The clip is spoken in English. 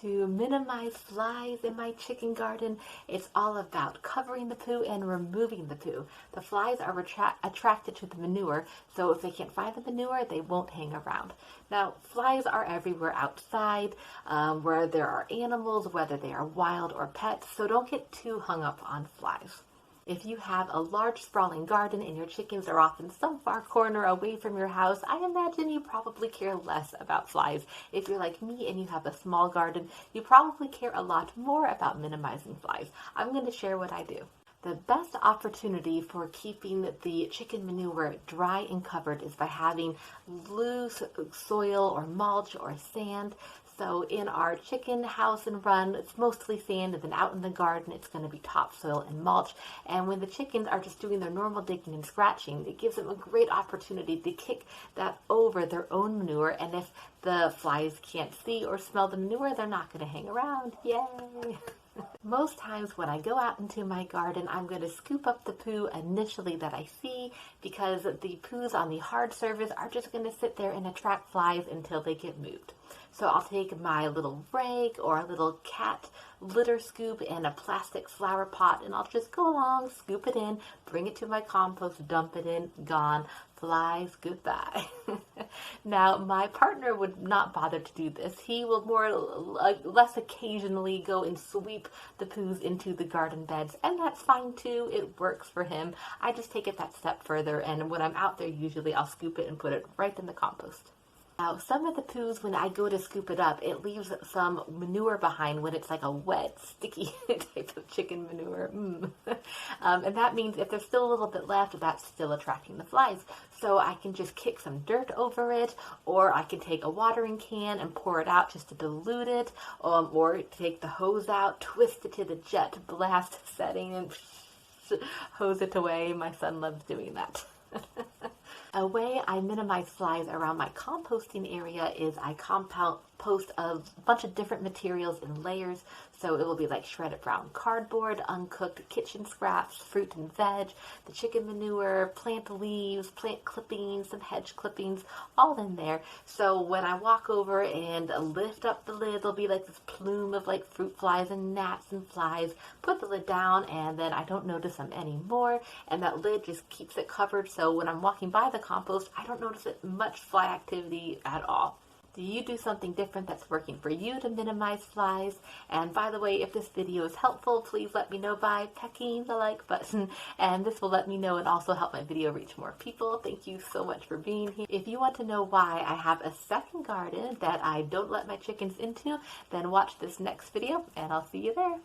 To minimize flies in my chicken garden, it's all about covering the poo and removing the poo. The flies are attracted to the manure, so if they can't find the manure, they won't hang around. Now, flies are everywhere outside, where there are animals, whether they are wild or pets, so don't get too hung up on flies. If you have a large sprawling garden and your chickens are off in some far corner away from your house, I imagine you probably care less about flies. If you're like me and you have a small garden, you probably care a lot more about minimizing flies. I'm going to share what I do. The best opportunity for keeping the chicken manure dry and covered is by having loose soil or mulch or sand. So in our chicken house and run, it's mostly sand, and then out in the garden, it's going to be topsoil and mulch. And when the chickens are just doing their normal digging and scratching, it gives them a great opportunity to kick that over their own manure. And if the flies can't see or smell the manure, they're not going to hang around. Yay! Most times when I go out into my garden, I'm going to scoop up the poo initially that I see, because the poos on the hard surface are just going to sit there and attract flies until they get moved. So I'll take my little rake or a little cat litter scoop and a plastic flower pot, and I'll just go along, scoop it in, bring it to my compost, dump it in, gone. Flies, goodbye. Now, my partner would not bother to do this. He will less occasionally go and sweep the poos into the garden beds, and that's fine too. It works for him. I just take it that step further, and when I'm out there, usually I'll scoop it and put it right in the compost. Now, some of the poos, when I go to scoop it up, it leaves some manure behind when it's like a wet, sticky type of chicken manure. And that means if there's still a little bit left, that's still attracting the flies. So I can just kick some dirt over it, or I can take a watering can and pour it out just to dilute it, or take the hose out, twist it to the jet blast setting, and hose it away. My son loves doing that. A way I minimize flies around my composting area is I compost a bunch of different materials in layers. So it will be like shredded brown cardboard, uncooked kitchen scraps, fruit and veg, the chicken manure, plant leaves, plant clippings, some hedge clippings, all in there. So when I walk over and lift up the lid, there'll be like this plume of like fruit flies and gnats and flies. Put the lid down, and then I don't notice them anymore, and that lid just keeps it covered. So when I'm walking by the compost, I don't notice much fly activity at all. Do you do something different that's working for you to minimize flies? And by the way, if this video is helpful, please let me know by pecking the like button, and this will let me know and also help my video reach more people. Thank you so much for being here. If you want to know why I have a second garden that I don't let my chickens into, then watch this next video, and I'll see you there.